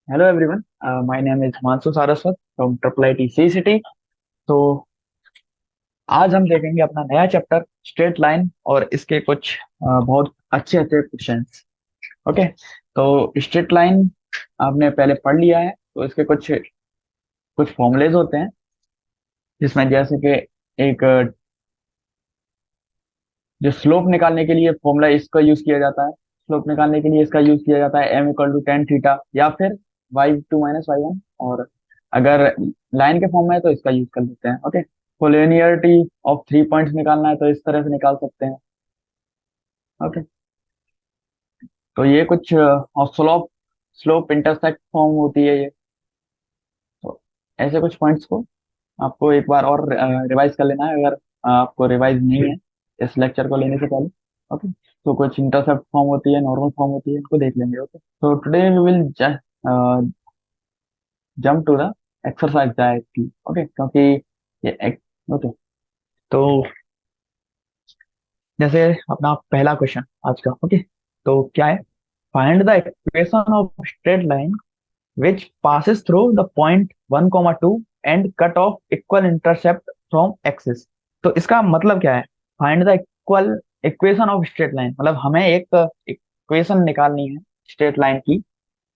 Hello everyone, my name is Mansu Saraswat from Triple IT C City। तो आज हम देखेंगे अपना नया चैप्टर स्ट्रेट लाइन और इसके कुछ बहुत अच्छे अच्छे क्वेश्चंस। ओके। तो स्ट्रेट लाइन आपने पहले पढ़ लिया है, तो इसके कुछ कुछ फॉर्मूलेज होते हैं जिसमें जैसे कि एक जो स्लोप निकालने के लिए फॉर्मूला इसका यूज किया जाता है। स्लोप निकालने के लिए इसका यूज किया जाता है m equal to tan theta या फिर y two minus y one. और अगर लाइन के फॉर्म में है तो इसका यूज कर लेते हैं। Okay. Collinearity of three points निकालना है तो इस तरह से निकाल सकते हैं। ओके। तो ये कुछ और स्लोप स्लोप इंटरसेक्ट फॉर्म होती है ये। तो ऐसे कुछ पॉइंट्स को आपको एक बार और रिवाइज कर लेना है अगर आपको रिवाइज नहीं है इस लेक्चर को लेने से पहले। ओके। तो कुछ इंटरसेप्ट फॉर्म होती है, नॉर्मल फॉर्म होती है, इनको देख लेंगे। ओके। तो today we will jump to the exercise directly. Okay, क्योंकि ये ओके। तो जैसे अपना पहला क्वेश्चन आज का। ओके। तो क्या है? Find the equation of straight line which passes through the point 1 2 and cut off equal intercept from axis। तो इसका मतलब क्या है? Find the equal equation of straight line, मतलब हमें एक इक्वेशन निकालनी है स्ट्रेट लाइन की।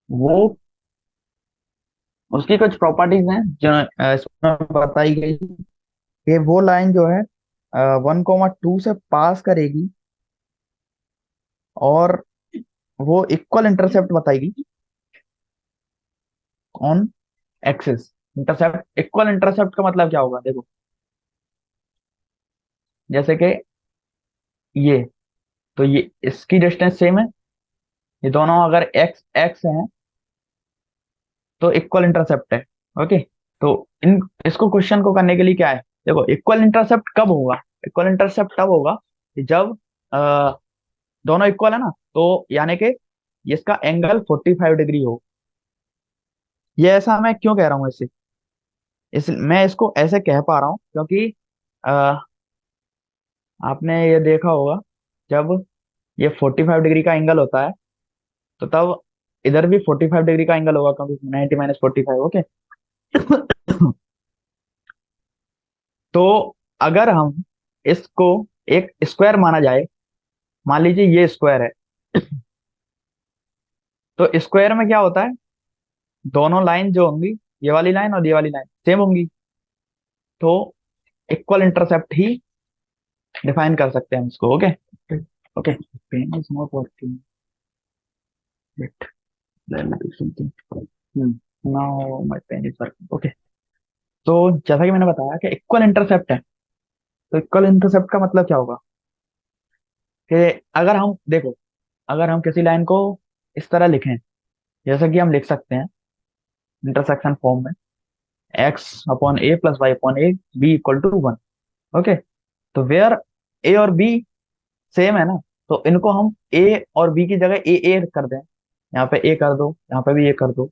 वो उसकी कुछ प्रॉपर्टीज हैं जो इसमें बताई गई कि वो लाइन जो है 1 2 से पास करेगी और वो इक्वल इंटरसेप्ट बताएगी on axis. Intercept, equal intercept का मतलब क्या होगा? देखो, जैसे कि ये, तो ये इसकी डिस्टेंस सेम है, ये दोनों अगर एक्स एक्स हैं तो इक्वल इंटरसेप्ट है। ओके। तो इन इसको क्वेश्चन को करने के लिए क्या है? देखो, इक्वल इंटरसेप्ट कब होगा? इक्वल इंटरसेप्ट तब होगा कि जब अ, दोनों इक्वल है ना, तो यानी कि इसका एंगल 45 डिग्री हो। ये ऐसा मैं क्यों कह रहा हूँ इसे? मैं इसको ऐसे कह पा रहा हूँ क्योंकि अ, आपने ये देखा होगा, जब ये 45 डिग्री का एंगल होता है तो तब इधर भी 45 डिग्री का एंगल होगा, क्योंकि 90 माइनस 45। ओके। तो अगर हम इसको एक स्क्वायर माना जाए, मान लीजिए ये स्क्वायर है, तो स्क्वायर में क्या होता है? दोनों लाइन जो होंगी, ये वाली लाइन और ये वाली लाइन सेम होंगी, तो इक्वल इंटरसेप्ट ही डिफाइन कर सकते हैं हम इसको। Okay. Okay. Pen is not working, let me do something. Now my pen is working. Okay. तो जैसा कि मैंने बताया कि इक्वल इंटरसेप्ट है, तो इक्वल इंटरसेप्ट का मतलब क्या होगा कि अगर हम देखो, अगर हम किसी लाइन को इस तरह लिखें, जैसा कि हम लिख सकते हैं इंटरसेक्शन फॉर्म में, x upon a plus y upon a b equal to one. Okay. तो वेयर ए और बी सेम है ना, तो इनको हम ए और बी की जगह ए कर दें, यहाँ पे ए कर दो, यहाँ पे भी ए कर दो।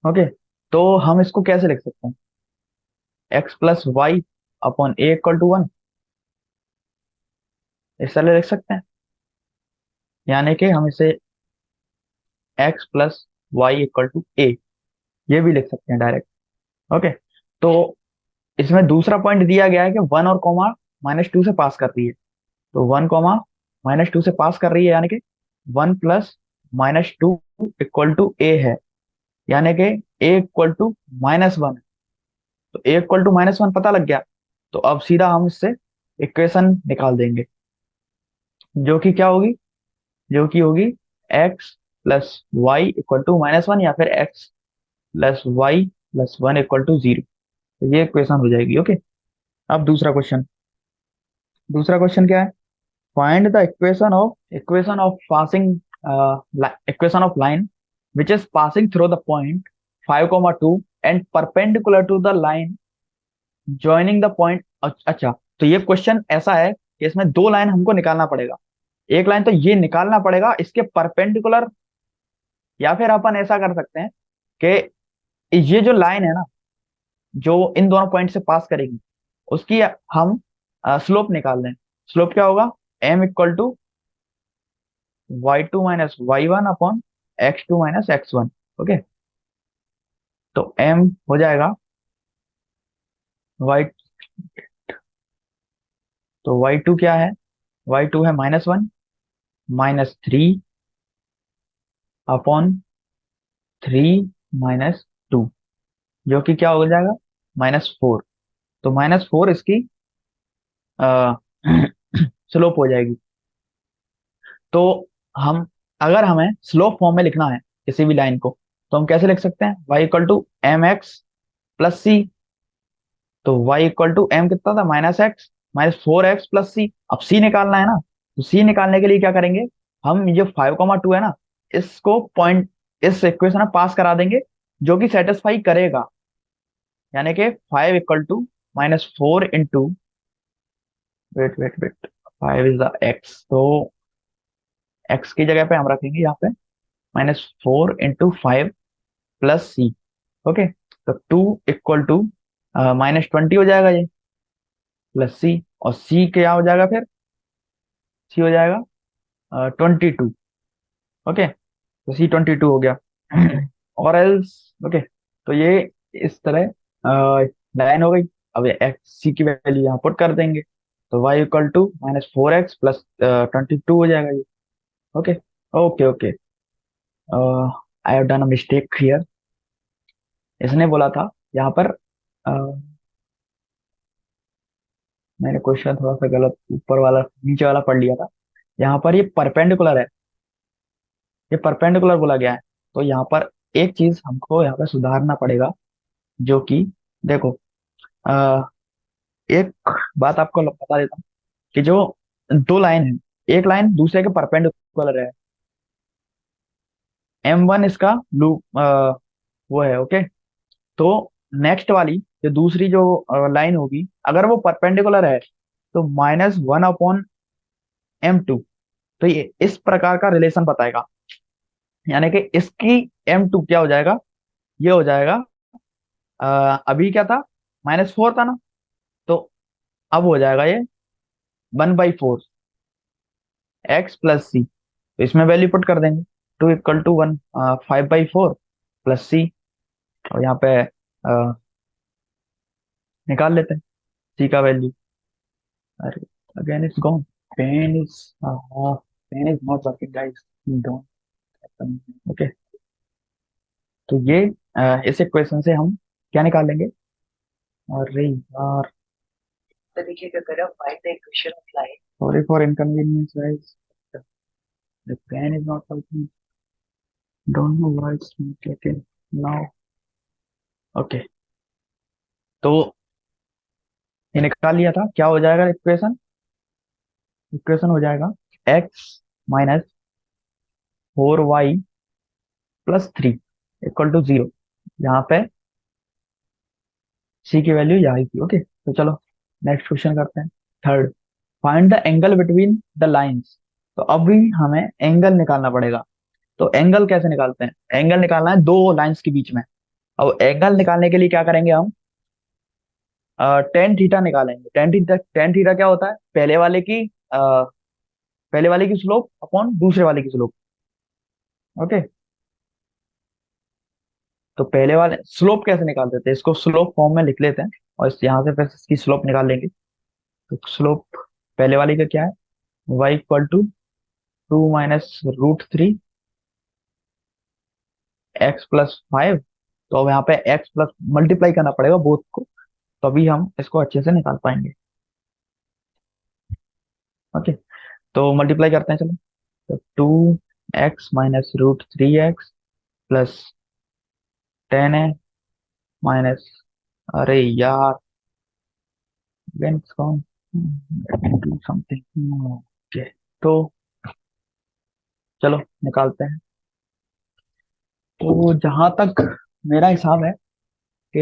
ओके। तो हम इसको कैसे लिख सकते हैं? X plus y upon a equal to one, इस तरह लिख सकते हैं। यानी कि हम इसे x plus y equal to a, ये भी लिख सकते हैं डायरेक्ट। ओके। तो इसमें दूसरा पॉइंट दिया गया है कि वन और कॉमा माइनस टू से पास कर रही है, तो वन कॉमा माइनस टू से पास कर रही है, यानी कि one plus minus two equal to a है, यानी कि a equal to minus one. तो a equal to minus one पता लग गया, तो अब सीधा हम इससे इक्वेशन निकाल देंगे, जो कि क्या होगी? जो कि होगी x plus y equal to minus one या फिर x plus y plus one equal to zero. तो ये इक्वेशन हो जाएगी। ओके। अब दूसरा क्वेश्चन क्या है? Find the equation of passing equation of line which is passing through the point 5 2 and perpendicular to the line joining the point. अच्छा, तो ये क्वेश्चन ऐसा है कि इसमें दो लाइन हमको निकालना पड़ेगा। एक लाइन तो ये निकालना पड़ेगा इसके परपेंडिकुलर, या फिर अपन ऐसा कर सकते हैं कि ये जो लाइन है ना, जो इन दोनों पॉइंट से पास करेगी, उसकी हम स्लोप निकाल दें। स्लोप क्या होगा? M equal to y two minus y one upon x2 minus x1। Okay, तो m हो जाएगा y, तो y2 क्या है, y2 है -1 -3 अपॉन 3 - 2, जो कि क्या हो जाएगा, -4। तो -4 इसकी स्लोप हो जाएगी। तो हम, अगर हमें स्लोप फॉर्म में लिखना है किसी भी लाइन को, तो हम कैसे लिख सकते हैं, y equal to m x plus c. तो y इक्वल टू एम कितना था, -x -4x प्लस सी। अब c निकालना है ना, तो c निकालने के लिए क्या करेंगे, हम ये 5,2 है ना, इसको पॉइंट, इस इक्वेशन में पास करा देंगे, जो कि सेटिस्फाई करेगा। यानी कि 5 equal to -4 into, wait wait wait, 5 is the x, तो x की जगह पे हम रखेंगे यहाँ पे -4 इंटू 5 प्लस सी। ओके, तो 2 इक्वल टू -20 हो जाएगा ये, प्लस सी, और सी क्या हो जाएगा फिर, सी हो जाएगा 22। ओके, तो सी 22 हो गया। और एल्स, ओके, तो ये इस तरह लाइन हो गई। अब एक्स सी की वैल्यू यहाँ पुट कर देंगे, तो y equal to -4x plus 22 हो जाएगा ये। Okay, okay okay, I have done a mistake here. इसने बोला था यहाँ पर, अ, मैंने क्वेश्चन थोड़ा सा गलत, ऊपर वाला नीचे वाला पढ़ लिया था। यहाँ पर ये परपेंडिकुलर है, ये परपेंडिकुलर बोला गया है। तो यहाँ पर एक चीज हमको यहाँ पे सुधारना पड़ेगा, जो कि देखो, आ, एक बात आपको बता देता हूँ कि जो दो लाइन है, एक लाइन दूसरे के परपेंडिकुलर है, M1 इसका लूप वो है। ओके, तो नेक्स्ट वाली जो दूसरी जो लाइन होगी, अगर वो परपेंडिकुलर है, तो -1/M2। तो ये इस प्रकार का रिलेशन बताएगा, यानी कि इसकी M2 क्या हो जाएगा, ये हो जाएगा, अभी क्या था, -4 था ना, तो अब हो जाएगा ये 1/4 एक्स प्लस सी। तो इसमें वैल्यू पुट कर देंगे, 2 इक्वल टू 1, 5/4 प्लस सी, और यहाँ पे निकाल लेते हैं सी का वैल्यू। अरे, again it's gone, pen is pen is not working guys, don't. Okay, तो ये इस इक्वेशन से हम क्या निकाल लेंगे, अरे यार, तरीके का करा, find the equation of line, sorry for inconvenience guys, the pen is not working, don't know why it's not working now. Okay, तो ये निकाल लिया था, क्या हो जाएगा इक्वेशन, इक्वेशन हो जाएगा x -4y+3 इक्वल टू 0। यहाँ पे c की वैल्यू यहाँ की। ओके, तो चलो नेक्स्ट क्वेश्चन करते हैं, third, find the angle between the lines. तो अभी हमें एंगल निकालना पड़ेगा। तो एंगल कैसे निकालते हैं, एंगल निकालना है दो लाइंस के बीच में। अब एंगल निकालने के लिए क्या करेंगे हम, टेन थीटा निकालेंगे। टेन थीटा, टेन थीटा क्या होता है, पहले वाले की स्लोप अपॉन दूसरे वाले की स्लोप। ओके, तो पहले वाले स्लोप कैसे निकालते थे, इसको स्लोप फॉर्म में लिख लेते हैं, और इस यहाँ से फिर इसकी स्लोप निकाल लेंगे। तो स्लोप पहले वाले का क्या है, y इक्वल टू 2 - √3 x+5। तो अब यहाँ पे x प्लस मल्टीप्लाई करना पड़ेगा बोथ को, तभी हम इसको अच्छे से निकाल पाएंगे। ओके, तो मल्टीप्लाई करते हैं, चलो। तो 2x - √3x प्लस 10 माइनस, अरे यार, when it's gone, let me do something। Okay, तो चलो निकालते हैं। तो जहां तक मेरा हिसाब है कि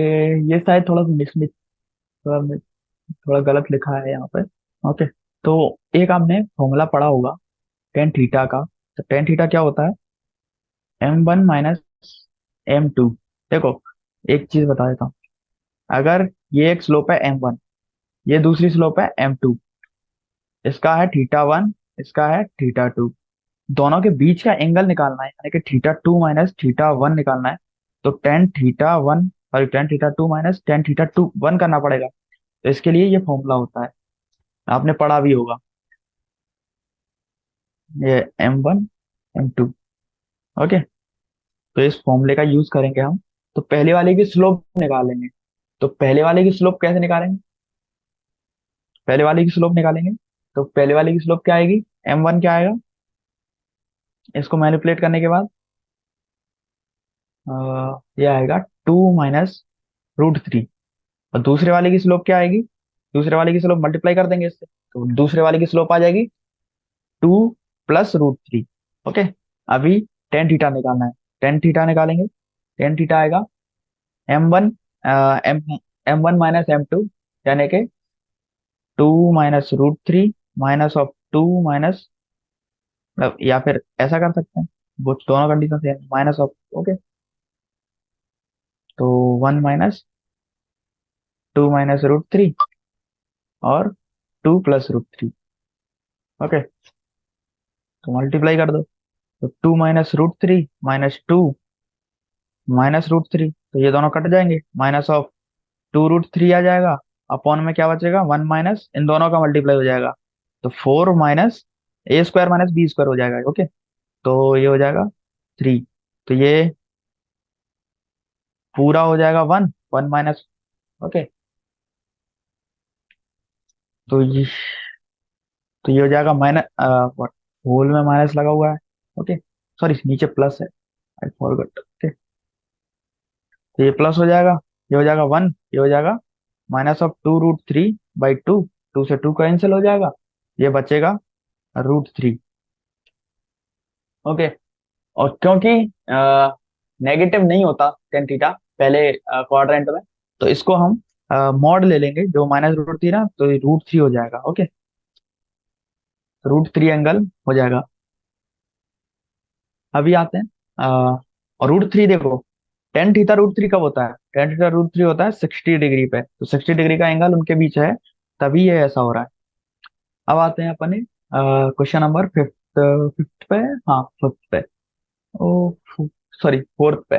ये शायद थोड़ा मिसमिस, थोड़ा थोड़ा गलत लिखा है यहाँ पे। ओके, तो एक आपने फॉर्मूला पढ़ा होगा टेन थीटा का। तो टेन थीटा क्या होता है, M1 - M2। देखो, एक चीज बता देता हूँ, अगर ये एक स्लोप है M1, ये दूसरी स्लोप है M2, इसका है थीटा 1, इसका है थीटा 2। दोनों के बीच का एंगल निकालना है, यानी कि थीटा 2 माइनस थीटा 1 निकालना है। तो tan theta 1, sorry tan theta 2 minus tan theta 1 करना पड़ेगा। तो इसके लिए ये फॉर्मूला होता है, आपने पढ़ा भी होगा, ये M1 M2। ओके, तो इस फॉर्मूले का यूज करेंगे हम। तो पहले वाले की स्लोप निकालेंगे। तो पहले वाले की स्लोप कैसे निकालेंगे? पहले वाले की स्लोप निकालेंगे। तो पहले वाले की स्लोप क्या आएगी? M1 क्या आएगा? इसको मैनिपुलेट करने के बाद ये आएगा 2 माइनस √3। और दूसरे वाले की स्लोप क्या आएगी? दूसरे वाले की स्लोप मल्टीप्लाई कर देंगे इससे, तो दूसरे वाले की स्लोप आ जाएगी 2 + √3। ओके, अभी टेन थीटा निकालना है। टेन थीटा निकालेंगे। टेन थीटा आएगा M1 M M1 minus M2, यानी कि 2 - √3 -(2 - मतलब या फिर ऐसा कर सकते हैं, वो दोनों कंडीशन से माइनस ऑफ। ओके, तो 1 - 2 - √3 और 2 + √3। ओके, तो मल्टीप्लाई कर दो। तो 2 - √3 -2 - √3, तो ये दोनों कट जाएंगे। -(2 √3) आ जाएगा। अपॉन में क्या बचेगा? 1 माइनस इन दोनों का मल्टीप्लाई हो जाएगा, तो 4 - a² - b² हो जाएगा। ओके, तो ये हो जाएगा 3। तो ये पूरा हो जाएगा 1 माइनस। ओके, तो ये हो जाएगा माइनस, होल में माइनस लगा हुआ है। ओके, सॉरी नीचे प्लस है, आई फॉरगॉट। ओके, तो ये प्लस हो जाएगा, ये हो जाएगा 1, ये हो जाएगा -(2 √3/2)। 2 से 2 कैंसिल हो जाएगा, ये बचेगा √3। ओके, और क्योंकि नेगेटिव नहीं होता टेन थीटा पहले क्वाड्रेंट में, तो इसको हम मॉड ले लेंगे, जो -√3 ना, तो ये √3 हो जाएगा। ओके, √3 एंगल हो जाएगा। अभी आते हैं और √3 देखो, टेन थीटा √3 कब होता है? टेन थीटा √3 होता है 60 डिग्री पे, तो 60 डिग्री का एंगल उनके बीच है, तभी ये ऐसा हो रहा है। अब आते हैं अपने क्वेश्चन नंबर फिफ्थ। फिफ्थ पे, हाँ फिफ्थ पे, ओ सॉरी फोर्थ पे।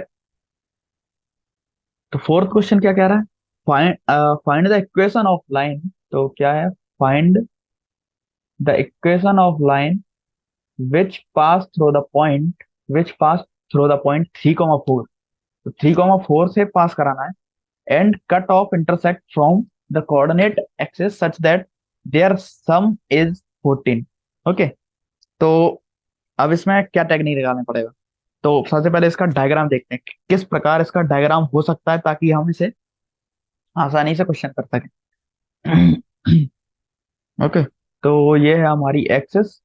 तो फोर्थ क्वेश्चन क्या कह रहा है? Find find the equation of line. तो क्या है? Find the equation of line which pass through the point, which pass through the point 3,4। तो 3,4 से पास कराना है, and cut off intersect from the coordinate axis such that their sum is 14। Okay, तो अब इसमें क्या टेक्निक निकालना पड़ेगा? तो सबसे पहले इसका डायग्राम देखते हैं कि किस प्रकार इसका डायग्राम हो सकता है, ताकि हम इसे आसानी से क्वेश्चन कर सकें। ओके, तो ये है हमारी एक्सेस।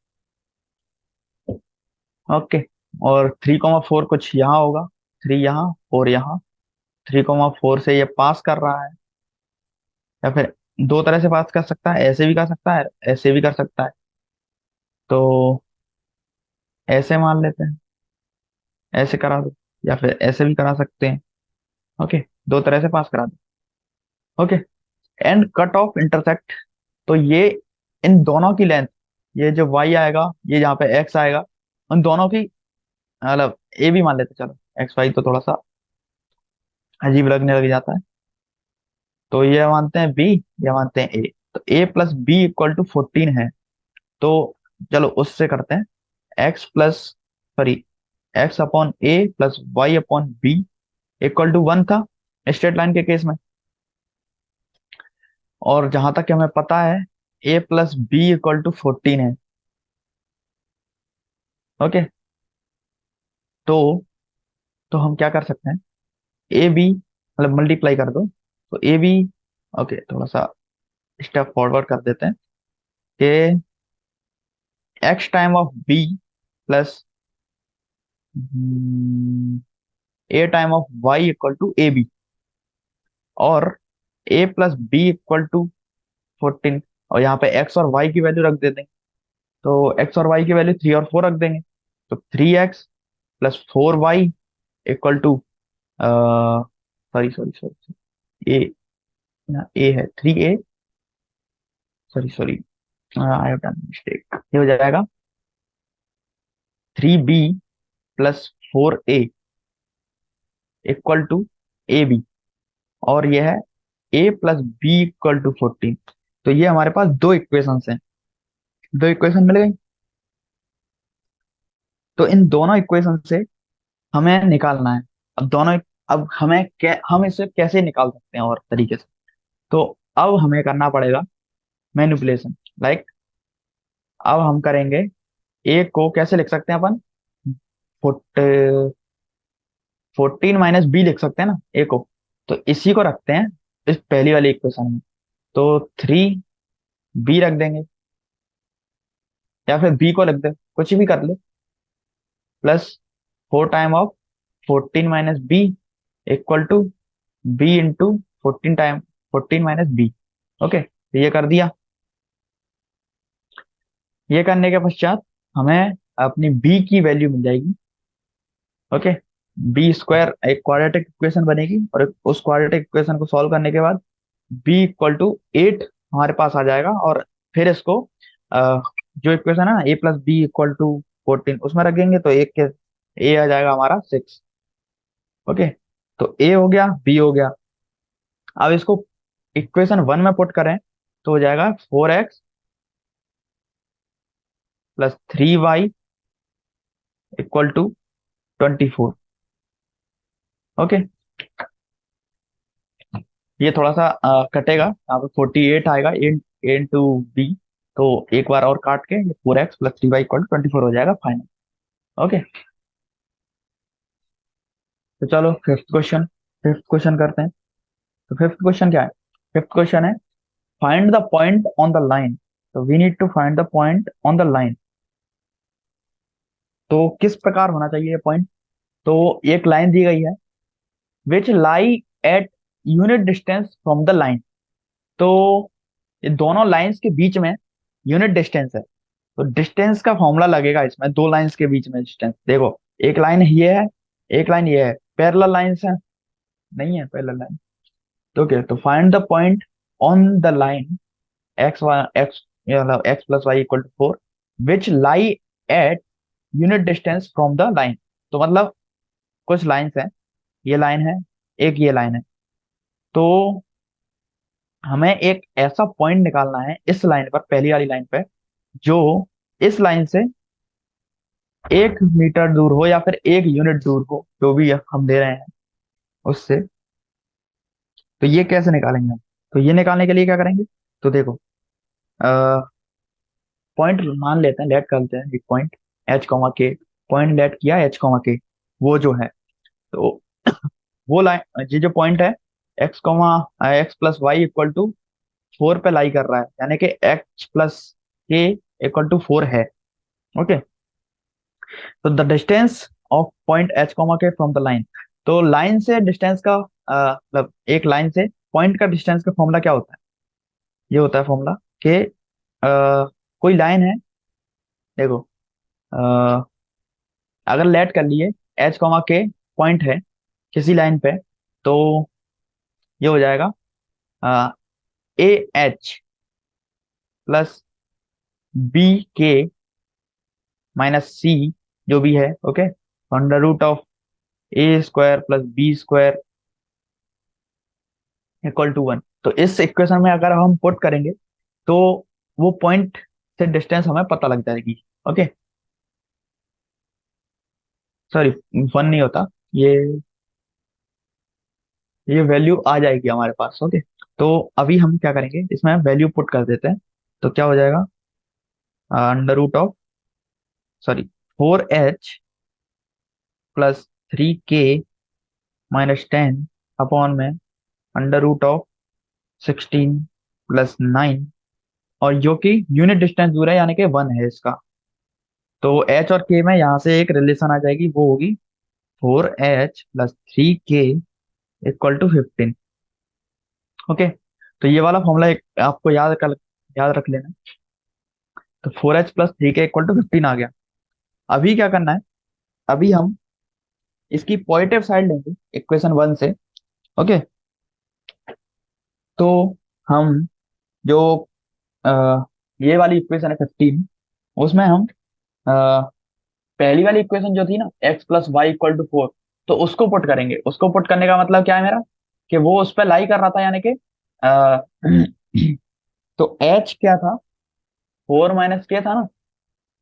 ओके, और 3,4 कुछ यहाँ होगा, 3 यहाँ और यहाँ। 3,4 से ये पास कर रहा है, या फिर दो तरह से पास कर सकता है, ऐसे भी कर सकता है, ऐसे भी कर सकता है। तो ऐसे मान लेते हैं, ऐसे करा दो, या फिर ऐसे भी करा सकते हैं। ओके, दो तरह से पास करा दो। Okay, and cut off intersect, तो ये इन दोनों की लेंथ, ये जो y आएगा, ये जहाँ पे x आएगा, उन दोनों की, मतलब a भी मान लेते हैं, चलो एक्स वाई तो थोड़ा सा अजीब लगने लग जाता है। तो ये मानते हैं b, ये मानते हैं a। तो a + b = 14 है। तो चलो उससे करते हैं, x plus, sorry x/a + y/b = 1 था स्ट्रेट लाइन के केस में। और जहां तक हमें पता है a + b = 14 है। ओके, तो हम क्या कर सकते हैं, ए बी मतलब मल्टीप्लाई कर दो, तो ए बी। ओके, थोड़ा सा स्टेप फॉरवर्ड कर देते हैं कि x time of b plus a time of y = ab, और a + b = 14। और यहाँ पे x और y की वैल्यू रख देते हैं, तो x और y की वैल्यू 3 और 4 रख देंगे। तो 3x + 4y = sorry sorry sorry, a, a है 3a, sorry sorry, I have done mistake. ये हो जाएगा 3b plus 4a equal to a b, और यह है a plus b equal to 14। तो ये हमारे पास दो इक्वेशंस हैं, दो इक्वेशन मिल गई। तो इन दोनों इक्वेशन से हमें निकालना है। अब दोनों, अब हम इसे कैसे निकाल सकते हैं और तरीके से। तो अब हमें करना पड़ेगा मैनिपुलेशन। लाइक अब हम करेंगे, ए को कैसे लिख सकते हैं अपन, 14 - b लिख सकते हैं ना ए को। तो इसी को रखते हैं इस पहली वाली इक्वेशन में। तो 3b रख देंगे, या फिर b को रख दे, कुछ भी कर ले, plus 4 time of 14 - b equal to b into 14 time 14 - b। Okay, तो ये कर दिया। ये करने के पश्चात हमें अपनी b की वैल्यू मिल जाएगी। ओके, बी स्क्वायर एक क्वाड्रेटिक इक्वेशन बनेगी, और उस क्वाड्रेटिक इक्वेशन को सॉल्व करने के बाद बी इक्वल टू 8 हमारे पास आ जाएगा। और फिर इसको जो इक्वेशन है ना, a plus b equal to 14, उसमें रखेंगे तो एक के ए आ जाएगा हमारा 6। ओके, तो ए हो गया, बी हो गया। अब इसको इक्वेशन 1 में पुट करें तो हो जाएगा 4x plus 3y equal to 24। Okay, ये थोड़ा सा कटेगा, यहाँ पे 48 आएगा इंटू बी। तो एक बार और काट के 4x प्लस 3y इक्वल 24 हो जाएगा फाइनल। ओके, तो चलो फिफ्थ क्वेश्चन करते हैं। तो फिफ्थ क्वेश्चन क्या है? फिफ्थ क्वेश्चन है, find the point on the line. तो we need to find the point on the line. तो किस प्रकार होना चाहिए ये पॉइंट? तो एक लाइन दी गई है, which lie at unit distance from the line. तो ये दोनों लाइंस के बीच में यूनिट डिस्टेंस है। तो डिस्टेंस का फॉर्मूला लगेगा इसमें, दो लाइंस के बीच में डिस्टेंस। देखो, एक लाइन ये है, एक लाइन ये है, पैरेलल लाइंस है, नहीं है पैरेलल लाइन। तो क्या, तो find the point on the line x x मतलब x plus y equal to 4 which lie at unit distance from the line. तो मतलब कुछ लाइंस हैं, ये लाइन है, एक ये लाइन है। तो हमें एक ऐसा पॉइंट निकालना है इस लाइन पर, पहली वाली लाइन पे, जो इस लाइन से 1 मीटर दूर हो या फिर 1 यूनिट दूर हो, जो भी हम ले रहे हैं उससे। तो ये कैसे निकालेंगे हम? तो ये निकालने के लिए क्या करेंगे? तो देखो, पॉइंट मान लेते हैं, लेट करते हैं एक पॉइंट एच कॉमा के। पॉइंट लेट किया एच कॉमा के, वो जो है, तो वो लाइन, ये जो पॉइंट है x comma x plus y equal to 4 पे लाई कर रहा है, यानी कि x plus k equal to 4 है। ओके, तो the distance of point h comma k from the line. तो लाइन से डिस्टेंस का मतलब एक लाइन से पॉइंट का डिस्टेंस का फॉर्मूला क्या होता है? ये होता है फॉर्मूला कि कोई लाइन है, देखो, अ, अगर लेट कर लिए एच कॉमा के पॉइंट है किसी लाइन पे, तो ये हो जाएगा a h plus b k minus c, जो भी है। Okay, under root of a square plus b square equal to 1। तो इस इक्वेशन में अगर हम पुट करेंगे तो वो पॉइंट से डिस्टेंस हमें पता लग जाएगी। ओके, सॉरी, 1 नहीं होता, ये ये वैल्यू आ जाएगी हमारे पास। ओके, तो अभी हम क्या करेंगे, इसमें वैल्यू पुट कर देते हैं। तो क्या हो जाएगा, under root of, sorry, 4h plus 3k minus 10 upon में अंडर रूट ऑफ 16 + 9, और जो कि यूनिट डिस्टेंस दूर है, यानी कि 1 है इसका। तो h और k में यहाँ से एक रिलेशन आ जाएगी, वो होगी 4h plus 3k equal to 15। Okay, तो ये वाला फॉर्मूला एक आपको याद रख लेना। तो 4h plus 3k equal to 15 आ गया। अभी क्या करना है, अभी हम इसकी पॉजिटिव साइड लेंगे इक्वेशन 1 से। ओके, तो हम जो अ, ये वाली इक्वेशन है 15, उसमें हम पहली वाली इक्वेशन जो थी ना, x plus y equal to 4, तो उसको पुट करेंगे। उसको पुट करने का मतलब क्या है मेरा, कि वो उस पर लाई कर रहा था, यानी कि अ, तो एच क्या था, 4 - के था ना,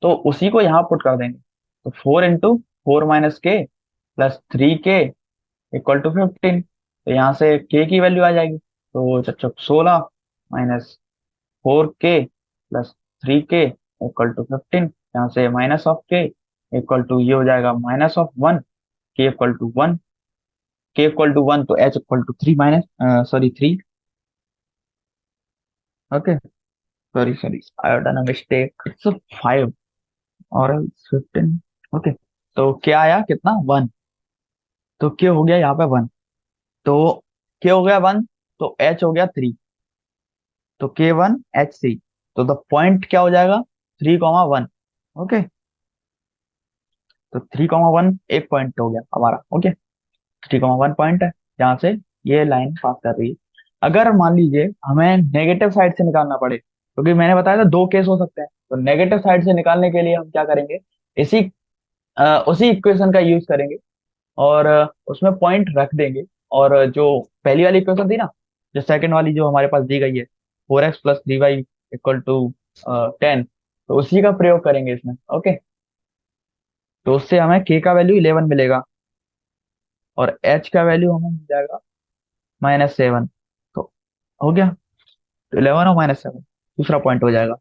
तो उसी को यहाँ पुट कर देंगे। तो 4 × 4 - के प्लस 3 के इक्वल टू 15। तो यहाँ से के की वैल्यू आ जाएगी, तो चच्चो 16 -4 के प्लस 3 के इक्वल टू 15। यहाँ से माइनस ऑफ के इक्वल टू ये हो जाएगा -1, के इक्वल टू 1, के इक्वल टू 1, तो h equal to 3 minus sorry 3। Okay, sorry sorry, I have done a mistake, it's 5 और 15। ओके, तो क्या आया, कितना, 1। तो क्या हो गया यहाँ पे 1, तो क्या हो गया 1, तो एच हो गया 3, तो K1H3, तो द पॉइंट क्या हो जाएगा, 3, 1। ओके, तो 3, 1 एक पॉइंट हो गया हमारा। ओके, 3, 1 पॉइंट है जहाँ से ये लाइन पास कर रही है। अगर मान लीजिए हमें नेगेटिव साइड से निकालना पड़े, क्योंकि मैंने बताया था दो केस हो सकते हैं, तो नेगेटिव साइड से निकालने के लिए हम क्या करेंगे, इसी उसी इक्वेशन का यूज करेंगे, और उसमें पॉइंट रख देंगे। और जो पहली वाली इक्वेशन थी ना, जो सेकंड वाली जो हमारे पास दी गई है, 4x + 3y इक्वल टू 10, तो उसी का प्रयोग करेंगे इसमें। ओके, तो उससे हमें k का वैल्यू 11 मिलेगा, और h का वैल्यू हमें मिल जाएगा -7। तो हो गया, तो 11 और -7 दूसरा पॉइंट हो जाएगा।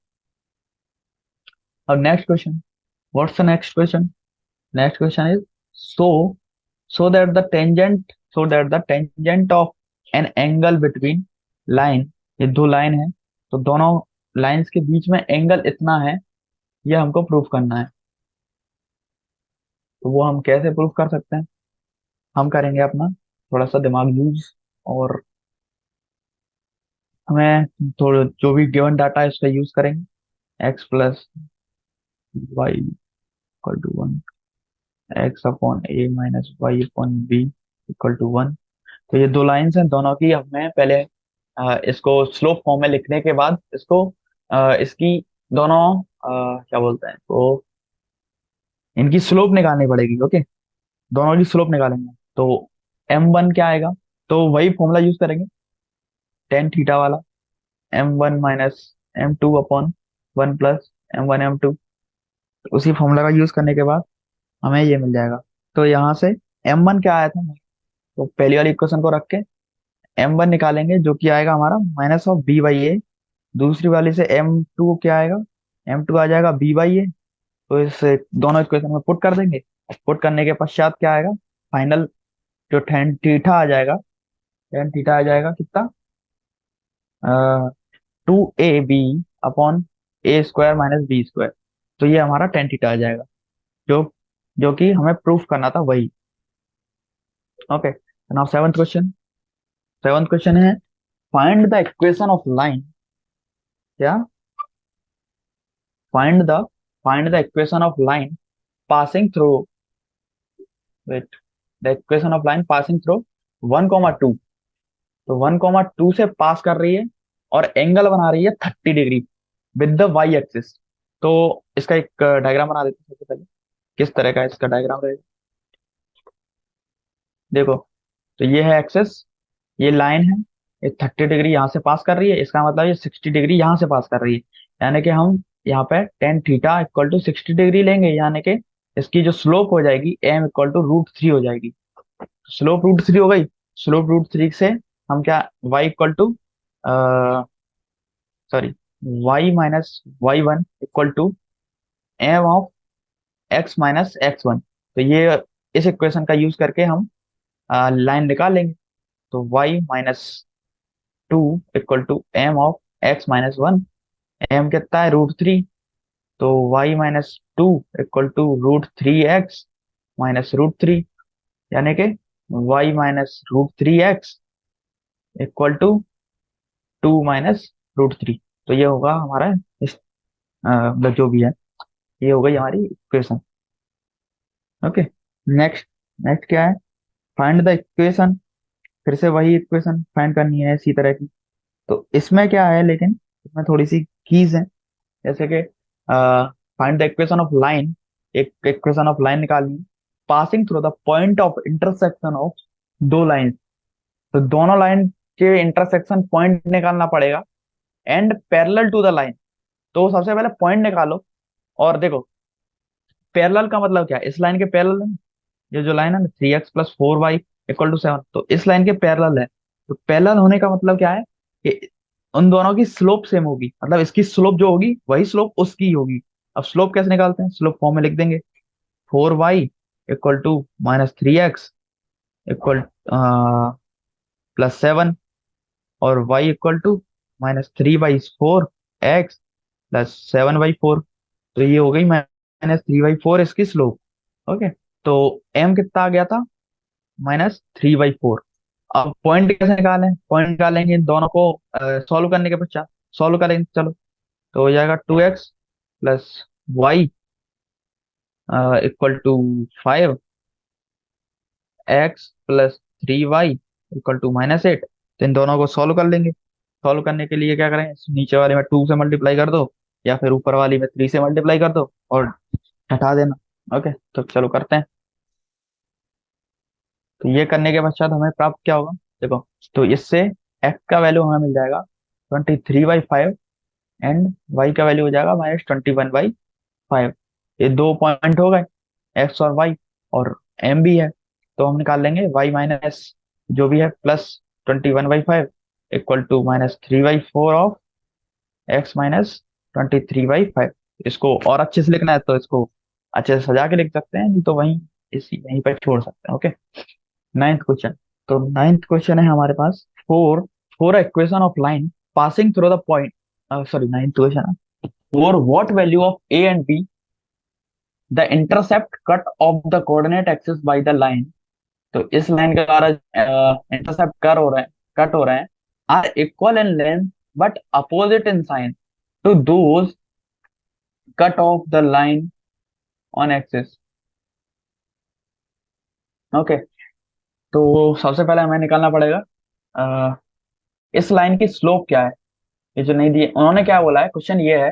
अब next question, what's the next question, next question is, so so that the tangent of an angle between line, ये दो लाइन है, तो दोनों लाइंस के बीच में एंगल इतना है, ये हमको प्रूफ करना है। तो वो हम कैसे प्रूफ कर सकते हैं, हम करेंगे अपना थोड़ा सा दिमाग यूज, और हमें थोड़ा जो भी गिवन डाटा है उसका यूज करेंगे। x + y = 1, x/a - y/b = 1। तो ये दो लाइंस हैं, दोनों की हमें पहले इसको स्लोप फॉर्म में लिखने के बाद इसको इसकी दोनों क्या बोलते हैं, तो इनकी स्लोप निकालनी पड़ेगी। ओके, दोनों की स्लोप निकालेंगे, तो m1 क्या आएगा, तो वही फॉर्मूला यूज करेंगे, टेन थीटा वाला, m1 - m2/1 plus m1 m2। उसी फॉर्मूला का यूज करने के बाद हमें ये मिल जाएगा। तो यहाँ से m1 क्या आया था, तो पहली वाली इक्वेशन को रख के m1 निकालेंगे, जो कि आएगा हमारा -b/a। दूसरी वाली से m2 क्या आएगा, m2 आ जाएगा b/a। तो इस दोनों इक्वेशन में पुट कर देंगे। पुट करने के पश्चात क्या आएगा, फाइनल जो टेन थीटा आ जाएगा, टेन थीटा आ जाएगा कितना, 2ab/a² - b²। तो ये हमारा टेन थीटा आ जाएगा, जो जो कि हमें प्रूफ करना था वही। Okay, now seventh question, seventh question है, find the equation of line, क्या, find the find the equation of line passing through, wait, the equation of line passing through 1, 2। तो 1, 2 से पास कर रही है, और एंगल बना रही है 30 degree with the y axis. तो इसका एक डायग्राम बना देते हैं सबसे पहले, किस तरह का इसका डायग्राम रहेगा। देखो, तो ये है एक्सिस, ये लाइन है, ये 30 डिग्री यहाँ से पास कर रही है, इसका मतलब ये 60 डिग्री यहाँ से पास कर रही है। यानी कि हम यहाँ पे tan theta equal to 60 degree लेंगे, यानी कि इसकी जो स्लोप हो जाएगी m इक्वल टू √3 हो जाएगी। स्लोप √3 हो गई, स्लोप √3 से हम क्या, y equal to sorry y - y1 equal to m(x - x1)। तो ये इस इक्वेशन का यूज करके हम लाइन निकाल लेंगे। तो y - 2 equal to m(x - 1), m कितना है, √3। तो y - 2 इक्वल टू √3x - √3, यानी कि y - √3x इक्वल टू 2 - √3। तो ये होगा हमारा इस मतलब जो भी है, ये हो गई हमारी इक्वेशन। ओके, नेक्स्ट, नेक्स्ट क्या है, फाइंड द इक्वेशन, फिर से वही इक्वेशन फाइंड करनी है इसी तरह की। तो इसमें क्या है, लेकिन इसमें थोड़ी सी कीज है, जैसे कि find the equation of line एक इक्वेशन ऑफ लाइन निकालनी है passing through the point of intersection of दो लाइन। तो दोनों लाइन के इंटरसेक्शन पॉइंट निकालना पड़ेगा and parallel to the line. तो सबसे पहले पॉइंट निकालो। और देखो पैरेलल का मतलब क्या है, इस लाइन के पैरेलल है। ये जो लाइन है ना 3x + 4y = 7, तो इस लाइन के पैरेलल है। तो पैरेलल होने का मतलब क्या है कि उन दोनों की स्लोप सेम होगी, मतलब इसकी स्लोप जो होगी वही स्लोप उसकी होगी। अब स्लोप कैसे निकालते हैं, स्लोप फॉर्म में लिख देंगे 4y = -3x +7 और y = -3/4x +7/4। तो ये हो गई -3/4 इसकी स्लोप। ओके, तो m कितना आ गया था, -3/4। अब पॉइंट कैसे निकालें, पॉइंट निकालेंगे इन दोनों को सॉल्व करने के पश्चात। सॉल्व करेंगे चलो, तो हो जाएगा 2x + y = 5, x + 3y = -8। तो इन दोनों को सॉल्व कर लेंगे। सॉल्व करने के लिए क्या करें, इस नीचे वाले में 2 से मल्टीप्लाई कर दो या फिर ऊपर वाली में 3 से मल्टीप्लाई कर दो और हटा देना। ओके, तो चलो करते हैं। तो ये करने के पश्चात हमें प्राप्त क्या होगा, देखो। तो इससे x का वैल्यू हमें मिल जाएगा 23/5 एंड y का वैल्यू हो जाएगा -21/5। ये दो पॉइंट हो गए, x और y, और m भी है। तो हम निकाल लेंगे y माइनस जो भी है +21/5 = -3/4 ऑफ x -23/5। इसको और अच्छे से लिखना है तो इसको अच्छे से सजा के लिख सकते हैं, नहीं तो वहीं इसी यहीं पर छोड़ सकते हैं। Okay, ninth question. तो नाइन्थ क्वेश्चन है हमारे पास, four four equation of line passing through the point, sorry ninth question है, for what value of a and b the intercept cut off the coordinate axis by the line. तो इस line के द्वारा intercept कर हो रहे हैं, cut हो रहे हैं, are equal in length but opposite in sign to those cut off the line on axis. Okay, तो सबसे पहले हमें निकालना पड़ेगा अ, इस लाइन की स्लोप क्या है। ये जो नहीं दिए, उन्होंने क्या बोला है, क्वेश्चन ये है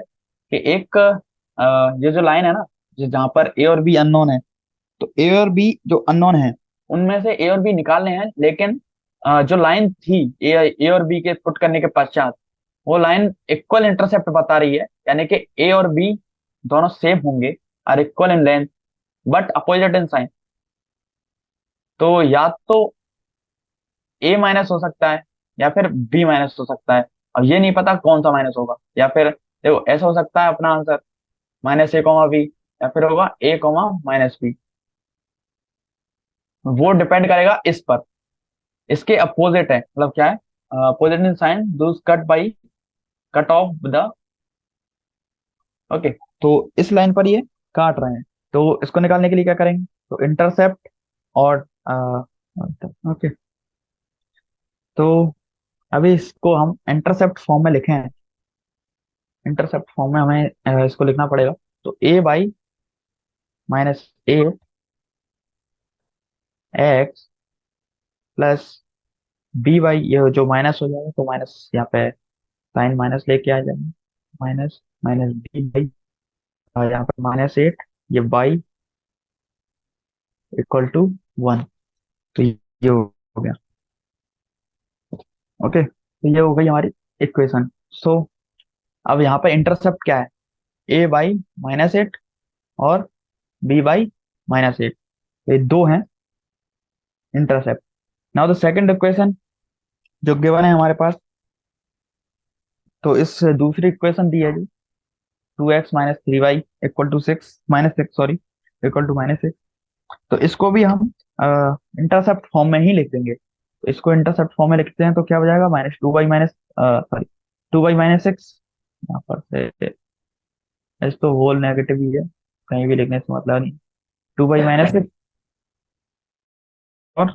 कि एक ये जो लाइन है ना, जहाँ पर ए और बी अननोन है, तो ए और बी जो अननोन है उनमें से ए और बी निकालने हैं, लेकिन जो लाइन थी ए और बी के पुट करने के पश्चात वो लाइन इक्वल इंटरसेप्ट बता रही है, यानी कि ए और बी दोनों सेम होंगे और equal in length but opposite in sign. तो या तो ए माइनस हो सकता है या फिर बी माइनस हो सकता है। अब ये नहीं पता कौन सा माइनस होगा, या फिर देखो ऐसा हो सकता है अपना आंसर -a, b, या फिर होगा a, -b। वो डिपेंड करेगा इस पर, इसके अपोजिट है, मतलब क्या है, अपोजिट इन साइन दूस cut by cut off the. Okay, तो इस लाइन पर ये काट रहे हैं, तो इसको निकालने के लिए क्या करेंगे, तो इंटरसेप्ट और ओके, तो अभी इसको हम इंटरसेप्ट फॉर्म में लिखे हैं। इंटरसेप्ट फॉर्म में हमें इसको लिखना पड़ेगा। तो a/-8 x +b/, ये जो माइनस हो जाएगा तो माइनस यहाँ पे साइन माइनस लेके आ जाएंगे, माइनस माइनस b/, और यहाँ पर -8, ये y = 1। तो ये हो गया। ओके, तो ये हो गई हमारी इक्वेशन। सो अब यहाँ पे इंटरसेप्ट क्या है, a/-8 और b/-8, ये दो हैं intercept. Now the second equation जो गिवन है हमारे पास, तो इस दूसरी इक्वेशन दी है जी 2x - 3y = 6, -6 सॉरी, =-6। तो इसको भी हम इंटरसेप्ट फॉर्म में ही लिख देंगे। तो इसको इंटरसेप्ट फॉर्म में लिखते हैं तो क्या हो जाएगा, -2y सॉरी 2y - 6। यहाँ पर से इस तो होल नेगेटिव ही है, कहीं भी लिखने से मतलब नहीं। 2y - 6 और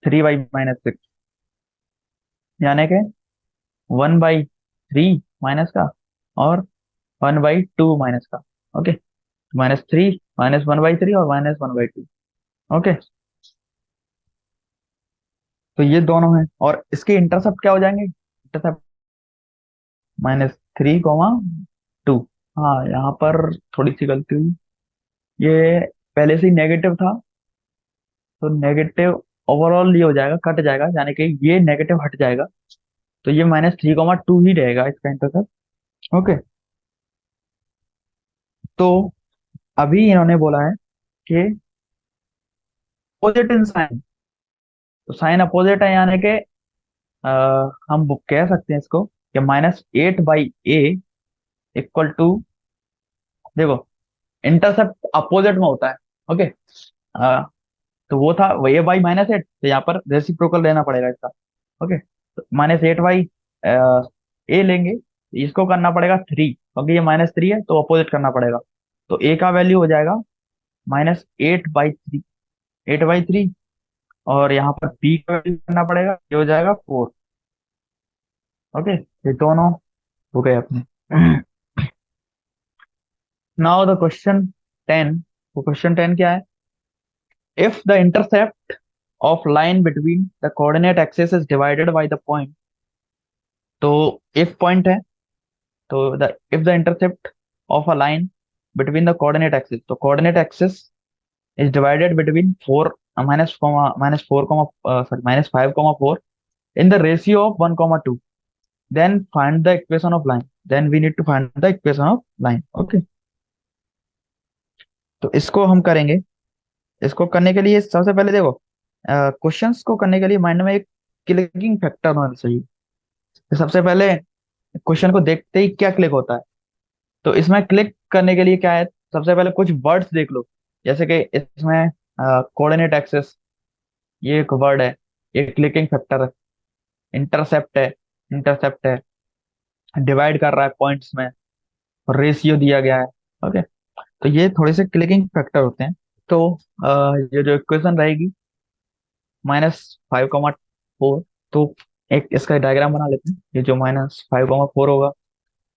3y - 6, यानी कि 1/3 माइनस का और 1/2 माइनस का। ओके, -3 -1/3 और -1/2। ओके, तो ये दोनों हैं और इसके इंटरसेप्ट क्या हो जाएंगे, इंटरसेप्ट -3, 2। हाँ, यहाँ पर थोड़ी सी गलती हुई। ये पहले से ही नेगेटिव था, तो नेगेटिव ओवरऑल ये हो जाएगा, कट जाएगा, यानी कि ये नेगेटिव हट जाएगा। तो ये -3,2 ही रहेगा इसका इंटरसेप्ट। ओके। तो अभी इन्होंने बोला है कि अपोजिट इन साइन। तो साइन अपोजिट है, यानी कि हम वो कह सकते हैं इसको कि -8/a इक्वल टू, देखो इंटरसेप्ट अपोजिट में होता है। ओके। तो वो था, वो a/-8, तो यहाँ पर रेसिप्रोकल लेना पड़ेगा इसका। ओके। तो -8/, ए लेंगे, इसको करना पड़ेगा 3, क्योंकि ये -3 है तो अपोजिट करना पड़ेगा। तो ए का वैल्यू हो जाएगा -8/3, 8/3। और यहाँ पर बी का वैल्यू करना पड़ेगा, ये हो जाएगा 4। ओके, ये दोनों हो गए अपने। Now the question 10। वो क्वेश्चन 10 क्या है? If the intercept of line between the coordinate axis is divided by the point। तो if point है, तो the if the intercept of a line between the coordinate axis, तो coordinate axis is divided between 4 minus comma minus 4 comma sorry -5, 4 in the ratio of 1, 2, then find the equation of line। then we need to find the equation of line। okay। तो इसको हम करेंगे। इसको करने के लिए सबसे पहले देखो, क्वेश्चंस को करने के लिए माइंड में एक क्लिकिंग फैक्टर होना चाहिए। तो सबसे पहले क्वेश्चन को देखते ही क्या क्लिक होता है? तो इसमें क्लिक करने के लिए क्या है, सबसे पहले कुछ वर्ड्स देख लो। जैसे कि इसमें कोऑर्डिनेट एक्सेस, ये एक वर्ड है, ये क्लिकिंग फैक्टर है। इंटरसेप्ट है, इंटरसेप्ट है, डिवाइड कर रहा है पॉइंट्स में, और रेशियो दिया गया है। ओके। तो ये थोड़े से क्लिकिंग फैक्टर होते हैं। तो ये जो इक्वेशन रहेगी -5, 4, तो एक इसका डायग्राम बना लेते हैं। ये जो -5, 4 होगा,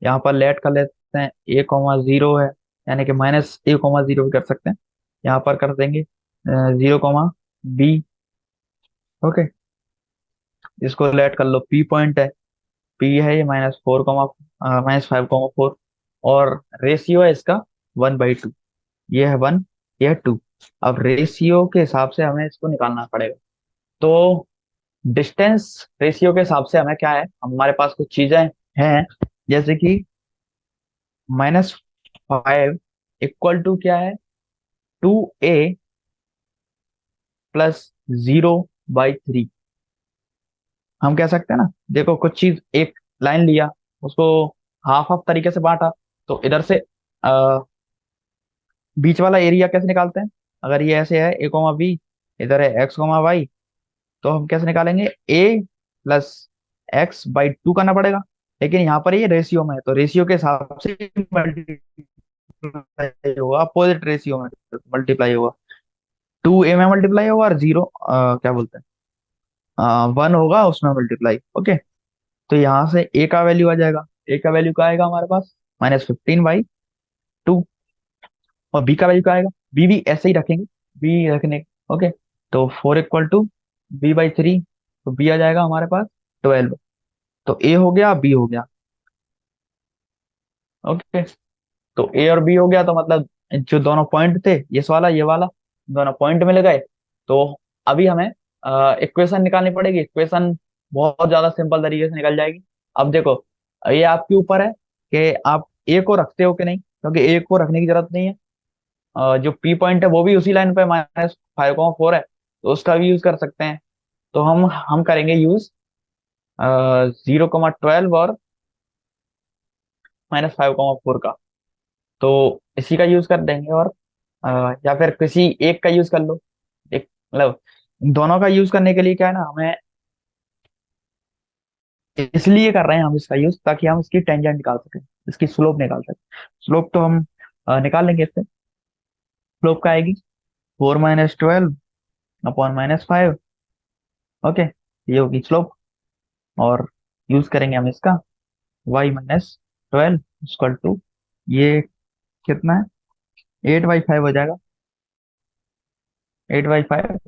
यहाँ पर लेट कर लेते हैं, a,0 है, यानी कि -a,0 भी कर सकते हैं। यहाँ पर कर देंगे 0, b। ओके। इसको लेट कर लो, p पॉइंट है, p है ये -5, 4। और रेशियो है इसका 1/2। ये है 1, ये है 2। अब रेशियो के हिसाब से हमें इसको निकालना पड़ेगा। तो डिस्टेंस रेशियो के हिसाब से हमें क्या है, हमारे पास कुछ चीजें हैं, जैसे कि -5 इक्वल टू क्या है, 2a प्लस 0/3। हम कह सकते हैं ना, देखो कुछ चीज, एक लाइन लिया, उसको हाफ हाफ तरीके से बांटा, तो इधर से बीच वाला एरिया कैसे निकालते हैं? अगर ये ऐसे है a, b, इधर है x, y, तो हम कैसे निकालेंगे? a+x/2 करना पड़ेगा। लेकिन यहाँ पर ये रेशियो में है, तो रेशियो के हिसाब से मल्टीप्लाई होगा, अपोजिट रेशियो में मल्टीप्लाई होगा। 2a में मल्टीप्लाई होगा, और 0 क्या बोलते हैं, 1 होगा उसमें मल्टीप्लाई। ओके। तो यहाँ से a का वैल्यू आ जाएगा। a का वैल्यू क्या आएगा हमारे पास? -15/2। और b का वैल्यू क्या आएगा? b भी ऐसे ही रखेंगे, b रखने। ओके। तो 4 इक्वल टू b/3, तो b आ जाएगा हमारे पास 12। तो a हो गया, b हो गया। ओके। तो a और b हो गया, तो मतलब जो दोनों पॉइंट थे, ये वाला, दोनों पॉइंट मिल गए। तो अभी हमें इक्वेशन निकालनी पड़ेगी। इक्वेशन बहुत ज्यादा सिंपल तरीके से निकल जाएगी। अब देखो, ये आपके ऊपर है कि आप a को रखते हो कि नहीं, क्योंकि a को रखने की जरूरत नहीं है। जो p पॉइंट है वो भी उसी लाइन पे -5, 4 है, तो उसका भी यूज कर सकते हैं। तो हम करेंगे यूज 0, 12 और -5, 4 का। तो इसी का यूज कर देंगे, और या फिर किसी एक का यूज कर लो। एक मतलब दोनों का यूज करने के लिए क्या है ना, हमें इसलिए कर रहे हैं हम इसका यूज, ताकि हम इसकी टेंजेंट निकाल सकें, इसकी स्लोप निकाल सकें। स्लोप तो हम निकाल लेंगे इससे। स्लोप का आएगी 4 - 12/-5। ओके, ये होगी स्लोप। और यूज करेंगे हम इसका y - 12 ये कितना है, 8/5 हो जाएगा, 8/5x।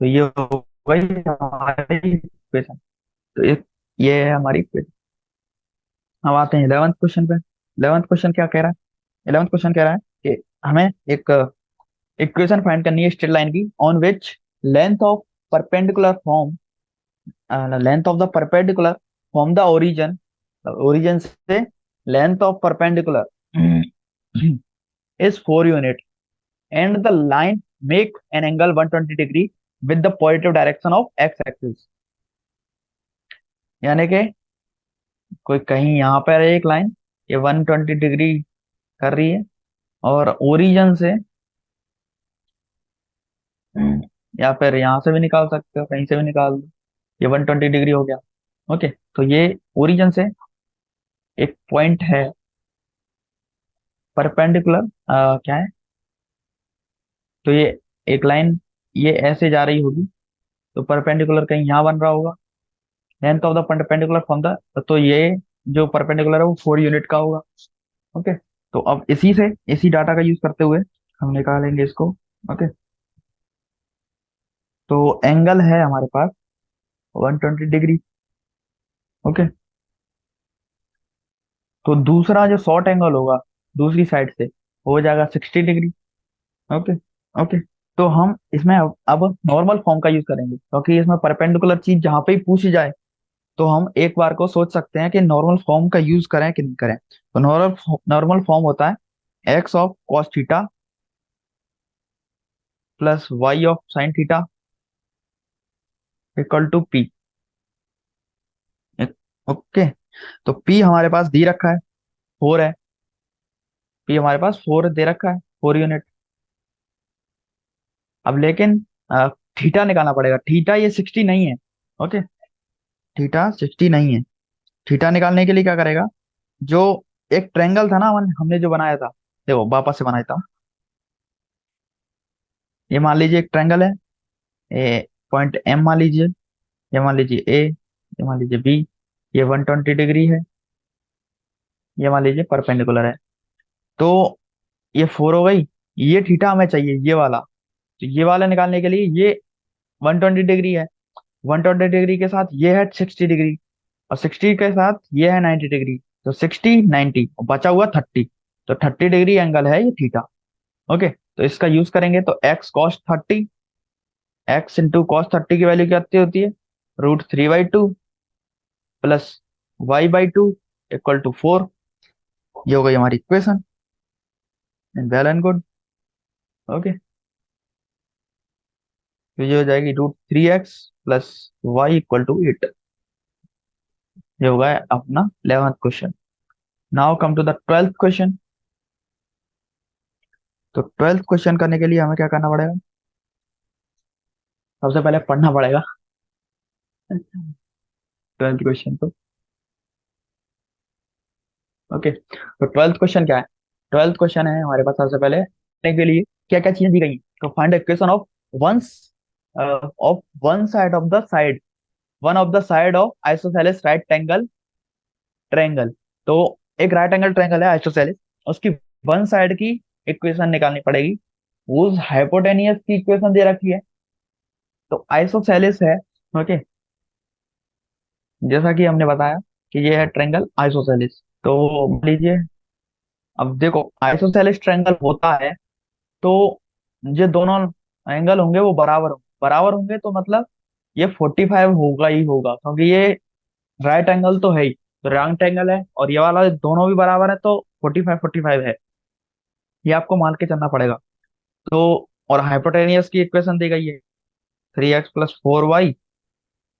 तो ये हो गई हमारी इक्वेशन। तो ये है हमारी इक्वेशन। अब आते हैं 11th क्वेश्चन पे। 11th क्वेश्चन क्या कह रहा है? 11th क्वेश्चन कह रहा है कि हमें एक इक्वेशन फाइंड करनी है स्ट्रेट लाइन की, on which length of perpendicular from length of the perpendicular from the origin, origin से length of perpendicular is 4 unit and the line make an angle 120 degree with the positive direction of x axis. यानी कि कोई कहीं यहाँ पर है एक line, ये 120 डिग्री कर रही है, और ओरिजिन से या फिर यहाँ से भी निकाल सकते हो, कहीं से भी निकाल दो, ये 120 डिग्री हो गया। ओके, तो ये ओरिजिन से एक पॉइंट है परपेंडिकुलर, क्या है, तो ये एक लाइन ये ऐसे जा रही होगी, तो परपेंडिकुलर कहीं यहाँ बन रहा होगा, length of the perpendicular from the, तो ये जो परपेंडिकुलर है वो 4 यूनिट का होगा। ओके, तो अब इसी डाटा का यूज करते हुए हम निकालेंगे इसको। ओके, तो एंगल है हमारे पास 120 डिग्री। ओके, तो दूसरा जो शॉर्ट एंगल होगा दूसरी साइड से हो जाएगा 60 डिग्री। ओके। ओके, तो हम इसमें अब नॉर्मल फॉर्म का यूज करेंगे, क्योंकि इसमें परपेंडिकुलर चीज जहां पे ही पूछी जाए तो हम एक बार को सोच सकते हैं कि नॉर्मल फॉर्म का यूज करें कि नहीं करें। तो नॉर्मल नॉर्मल फॉर्म होता है x of cos theta plus y of sin theta equal to p. Okay, तो पी हमारे पास दी रखा है 4 है, पी हमारे पास 4 दे रखा है, 4 यूनिट। अब लेकिन थीटा निकालना पड़ेगा, थीटा ये 60 नहीं है। ओके, थीटा 60 नहीं है। थीटा निकालने के लिए क्या करेगा, जो एक ट्रेंगल था ना हमने जो बनाया था, देखो वापस से बनाया था, ये मान लीजिए एक ट्रेंगल है, ए पॉइंट एम मान लीजिए, ये मान लीजिए ए, ये मान लीजिए बी, ये 120 डिग्री है, ये मान लीजिए परपेंडिकुलर है। तो ये 4 हो गई, ये थीटा हमें चाहिए ये वाला, तो ये वाला निकालने के लिए ये 120 डिग्री है, 120 डिग्री के साथ ये है 60 डिग्री, और 60 के साथ ये है 90 डिग्री, तो 60 90 और बचा हुआ 30, तो 30 डिग्री एंगल है ये थीटा। ओके, तो इसका यूज करेंगे तो x cos 30, x into cos 30 की वैल्यू क्या होती है, √3/2 प्लस y/2 इक्वल टू 4। ये हो गई हमारी equation, and well and good. Okay, तो ये हो जाएगी √3x plus y equal to 8। ये होगा अपना 11th question. Now come to the 12th question. तो 12th क्वेश्चन करने के लिए हमें क्या करना पड़ेगा, सबसे पहले पढ़ना पड़ेगा 12th क्वेश्चन तो। ओके, तो 12th क्वेश्चन क्या है, 12th क्वेश्चन है हमारे पास सबसे पहले करने के लिए क्या क्या चीजें दी गई हैं। तो find equation of once of one side of the side, one of the side of isosceles right angle triangle. तो एक राइट एंगल ट्रायंगल है आइसोसेलेस, उसकी वन साइड की इक्वेशन निकालनी पड़ेगी। उस हाइपोटेनियस की इक्वेशन दे रखी है, तो आइसोसेलेस है। ओके, जैसा कि हमने बताया कि ये है ट्रायंगल आइसोसेलेस। तो मान लीजिए, अब देखो आइसोसेलेस ट्रायंगल होता है तो ये दोनों एंगल होंगे वो बराबर होंगे, तो मतलब ये 45 होगा ही होगा, क्योंकि ये राइट एंगल तो है ही, तो राइट एंगल है, और ये वाला दोनों भी बराबर है, तो 45 है, ये आपको मान के चलना पड़ेगा। तो और हाइपोटेनियस की इक्वेशन दी गई है 3x plus 4y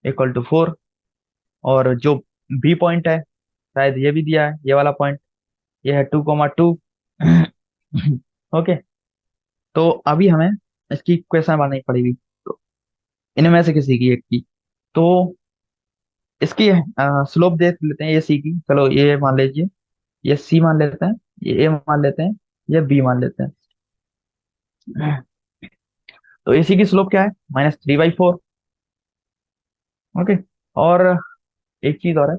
equal to 4, और जो बी पॉइंट है शायद ये भी दिया है, ये वाला पॉइंट, ये है 2,2। ओके, तो अभी हमें इसकी इक्वेशन बनानी पड़ेगी, तो इनमें से किसी की एक की, तो इसकी स्लोप देख लेते हैं, ये सी की, चलो ये मान लीजिए, ये सी मान लेते हैं, ये ए मान लेते हैं, ये बी मान लेते हैं। तो एसी की स्लोप क्या है, -3/4। ओके, और एक चीज और है,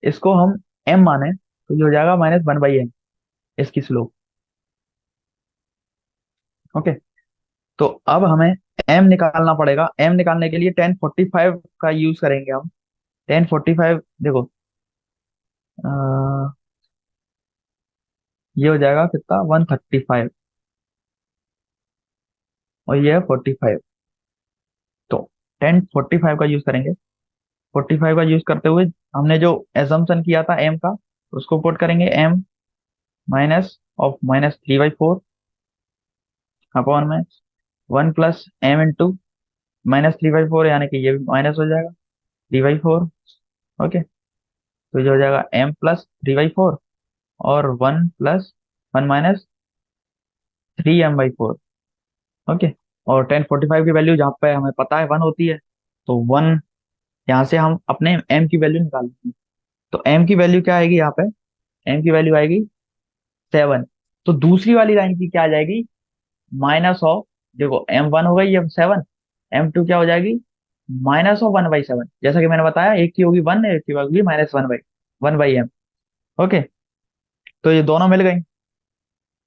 इसको हम एम माने तो ये हो जाएगा -1/m, इसकी स्लोप। ओके, तो अब हमें एम निकालना पड़ेगा, एम निकालने के लिए 1045 का यूज करेंगे हम। 1045 देखो, ये हो जाएगा कितना, 135, और ये है 45। तो 1045 का यूज करेंगे। 45 का यूज करते हुए हमने जो एजम्पशन किया था एम का, उसको पुट करेंगे, एम माइनस ऑफ -3/4 अपॉन में 1 + m इंटू -3/4, यानी कि ये भी माइनस हो जाएगा 3/4। ओके, तो ये हो जाएगा m + 3/4, और 1 + 1 माइनस 3m/4। ओके, और 1045 की वैल्यू जहाँ पे हमें पता है 1 होती है, तो 1 यहाँ से हम अपने m की वैल्यू निकाल लेते हैं। तो m की वैल्यू क्या आएगी यहाँ पे, m की वैल्यू आएगी 7। तो दूसरी वाली लाइन की क्या आ जाएगी, माइनस ऑफ, देखो m1 हो गई, अब 7, m2 क्या हो जाएगी, -1/7। जैसा कि मैंने बताया, एक की होगी 1, एक की होगी -1/1/m। ओके, तो ये दोनों मिल गई,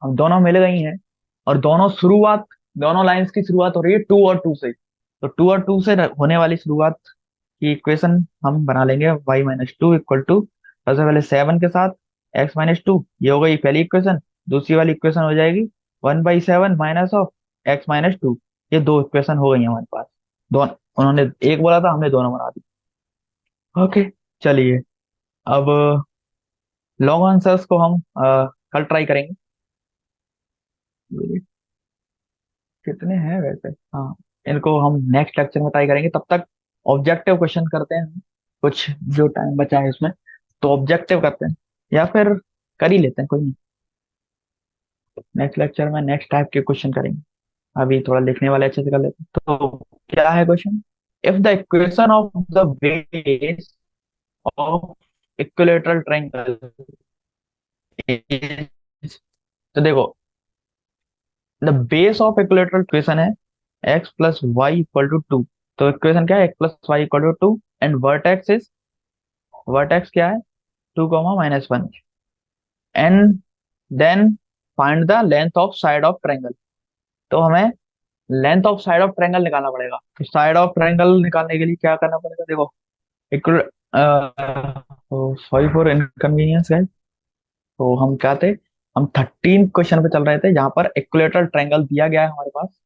अब दोनों मिल गई हैं, और दोनों लाइंस की शुरुआत हो रही है 2 और 2 से। तो 2 और 2 से होने वाली शुरुआत की इक्वेशन हम बना लेंगे, y - 2 इक्वल टू, सबसे पहले 7 के साथ x - 2, ये हो गई पहली इक्वेशन। दूसरी वाली इक्वेशन हो जाएगी 1/7 माइनस ऑफ x - 2। ये दो इक्वेशन हो गई हमारे पास। दोनों, उन्होंने एक बोला था, हमने दोनों बना दी। ओके, चलिए, अब लॉन्ग आंसर्स को हम कल ट्राई करेंगे। कितने हैं वैसे, हाँ, इनको हम नेक्स्ट लेक्चर में ट्राई करेंगे। तब तक ऑब्जेक्टिव क्वेश्चन करते हैं, कुछ जो टाइम बचा है इसमें, तो ऑब्जेक्टिव करते हैं, या फिर कर ही लेते हैं, कोई नहीं। नेक्स्ट लेक्चर में नेक्स्ट टाइप के क्वेश्चन करेंगे। अभी थोड़ा लिखने वाले अच्छे से कर लेते हैं। तो क्या है question, if the equation of the base of equilateral triangle is, तो देखो, the base of equilateral equation है x + y = 2। तो इक्वेशन क्या है, x + y = 2, and vertex is, vertex क्या है, 2, -1, and then find the length of side of triangle. तो हमें length of side of triangle निकालना पड़ेगा। तो साइड ऑफ ट्रायंगल निकालने के लिए क्या करना पड़ेगा, देखो, इक्वल, सॉरी फॉर इनकन्वीनियंस है। तो हम क्या थे, हम 13 क्वेश्चन पे चल रहे थे, जहां पर इक्विलेटरल ट्रायंगल दिया गया है हमारे पास।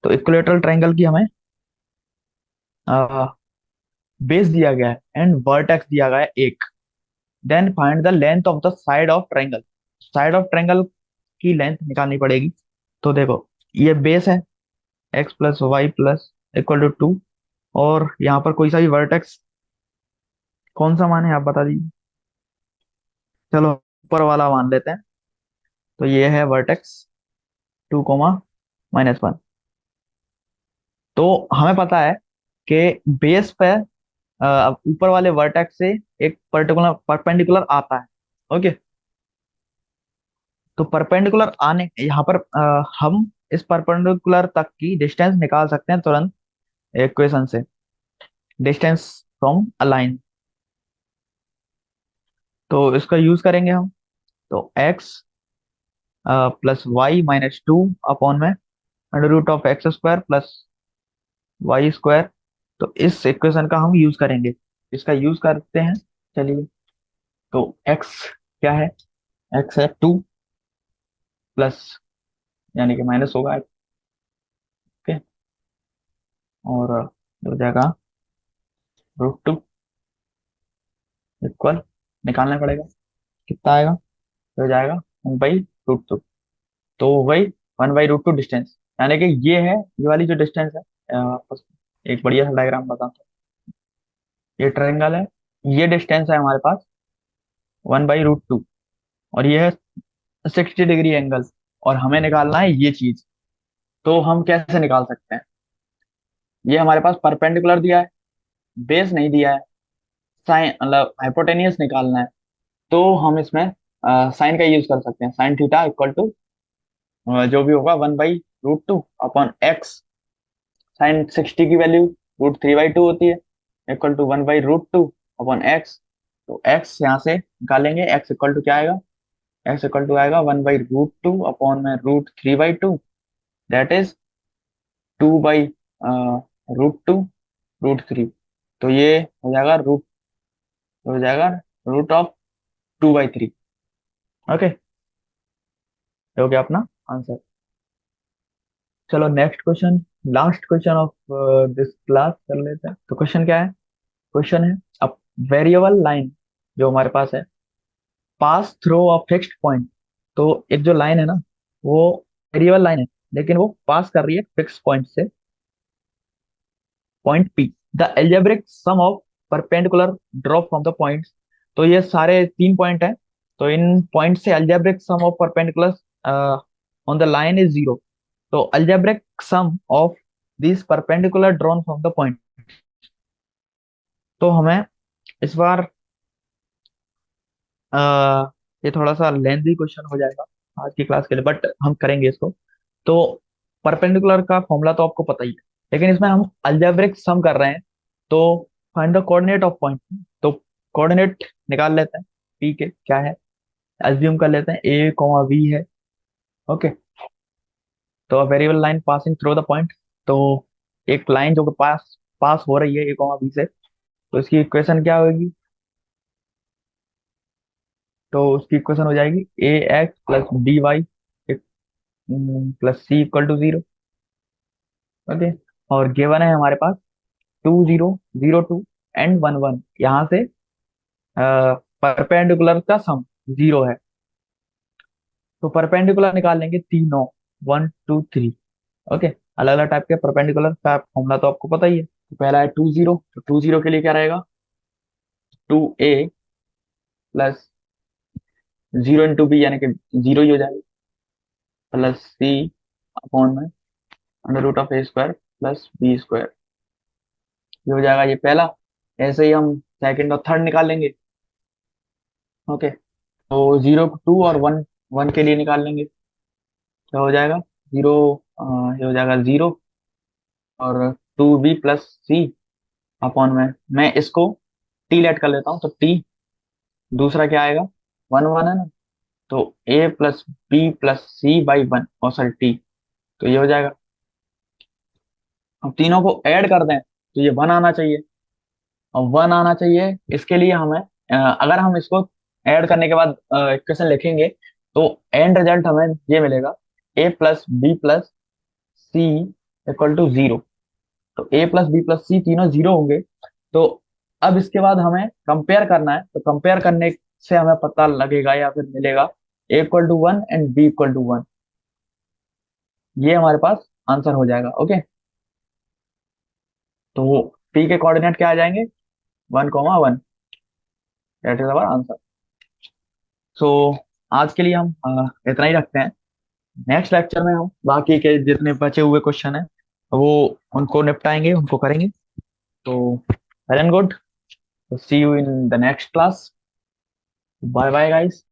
तो इक्विलेटरल ट्रायंगल की हमें बेस दिया गया है, एंड वर्टेक्स दिया गया है एक। Then find the length of the side of triangle. Side of triangle की लेंथ निकालनी पड़ेगी। तो देखो, ये बेस है, x + y + = 2, और यहाँ पर कोई सा भी वर्टेक्स, कौन सा मान है आप बता दीजिए। चलो, ऊपर वाला मान लेते हैं। तो ये है वर्टेक्स 2, -1। तो हमें पता है कि बेस पे अब ऊपर वाले वर्टेक्स से एक पर्टिकुलर परपेंडिकुलर आता है। ओके, तो परपेंडिकुलर आने, यहाँ पर हम इस परपेंडिकुलर तक की डिस्टेंस निकाल सकते हैं तुरंत इक्वेशन से, डिस्टेंस फ्रॉम अ लाइन। तो इसका यूज करेंगे हम। तो x + y - 2 अपॉन में √(x² + y²। तो इस इक्वेशन का हम यूज करेंगे, इसका यूज करते हैं। चलिए, तो x क्या है, x है 2 प्लस, यानी कि माइनस होगा। ओके, और हो जाएगा √2 इक्वल, निकालना पड़ेगा, कितना आएगा, हो जाएगा 1/√2। तो हो गई 1/√2 डिस्टेंस, यानी कि ये वाली जो डिस्टेंस है, बस एक बढ़िया सा डायग्राम बताता हूँ। ये ट्रायंगल है, ये डिस्टेंस है हमारे पास 1/√2, और ये है 60 डिग्री एंगल, और हमें निकालना है ये चीज। तो हम कैसे निकाल सकते हैं, ये हमारे पास परपेंडिकुलर दिया है, बेस नहीं दिया है, साइन मतलब हाइपोटेनियस निकालना है। तो हम इसमें साइन का यूज कर सकते हैं, साइन थीटा इक्वल टू जो भी होगा 1/√2 अपॉन एक्स। साइन 60 की वैल्यू √3/2 होती है, इक्वल टू 1/√2 अपॉन एक्स। तो एक्स यहाँ से निकालेंगे, एक्स इक्वल टू क्या आएगा, एक्स इक्वल टू आएगा 1/√2 अपॉन में √3/2, दैट इज 2/√2 √3। तो ये हो जाएगा रूट, हो जाएगा रूट ऑफ 2/3। ओके, ये हो गया अपना आंसर। चलो next question, last question of this class कर लेते हैं। तो क्वेश्चन क्या है? क्वेश्चन है अब वेरिएबल लाइन जो हमारे पास है pass through a fixed point. तो एक जो लाइन है ना, वो वेरिएबल लाइन है, लेकिन वो पास कर रही है फिक्स पॉइंट से, point P. The algebraic sum of perpendicular drop from the points. तो ये सारे 3 पॉइंट हैं, तो इन पॉइंट से algebraic sum of perpendicular on the line is 0। तो algebraic sum of these perpendicular drawn from the point। तो हमें इस बार ये थोड़ा सा लेंथी क्वेश्चन हो जाएगा आज की क्लास के लिए, बट हम करेंगे इसको। तो परपेंडिकुलर का फॉर्मूला तो आपको पता ही है, लेकिन इसमें हम अलजेब्रिक सम कर रहे हैं। तो find the coordinate of point. तो कोऑर्डिनेट निकाल लेते हैं, पी के क्या है, एज्यूम कर लेते हैं ए कॉमा वी है। ओके, तो variable line passing through the point. तो एक लाइन जो कि पास पास हो रही है ए कॉमा बी से, तो इसकी इक्वेशन क्या होगी? तो उसकी इक्वेशन हो जाएगी a x plus d y plus c equal to 0। Okay, और गिवन है हमारे पास 2 0 0 2 एंड 1 1। यहाँ से परपेंडिकुलर का सम 0 है, तो परपेंडिकुलर निकाल लेंगे तीनों, 1 2 3। ओके, अलग अलग टाइप के परपेंडिकुलर का फॉर्मूला तो आपको पता ही है। तो पहला है 2 0, तो 2 0 के लिए क्या रहेगा? 2a प्लस 0 × b यानी कि 0 ही हो जाएगा, प्लस सी अपॉन में √a² प्लस b²। ये हो जाएगा ये पहला। ऐसे ही हम सेकंड और थर्ड निकाल लेंगे। ओके, तो 0 2 और 1 1 के लिए निकाल लेंगे। क्या हो जाएगा? 0, ये हो जाएगा 0 और 2b प्लस सी अपॉन में मैं इसको टी लेट कर लेता हूँ, तो टी दूसरा क्या आएगा? 1 1 है ना, तो a plus b plus c by 1, और सॉरी टी। तो ये हो जाएगा। अब तीनों को ऐड कर दें तो ये 1 आना चाहिए, और 1 आना चाहिए। इसके लिए हमें अगर हम इसको ऐड करने के बाद इक्वेशन लिखेंगे, तो एंड रिजल्ट हमें ये मिलेगा a plus b plus c equal to 0। तो a plus b plus c तीनों 0 होंगे। तो अब इसके बाद हमें कंपेयर करना है, तो कंपेयर करने से हमें पता लगेगा या फिर मिलेगा a equal to 1 and b equal to 1। ये हमारे पास आंसर हो जाएगा। ओके, तो p के कोऑर्डिनेट क्या आ जाएंगे? 1 1। That is our answer. So आज के लिए हम इतना ही रखते हैं। नेक्स्ट लेक्चर में हम बाकी के जितने बचे हुए क्वेश्चन हैं वो उनको निपटाएंगे, उनको करेंगे। तो well and good, see you in the next class. Bye bye guys.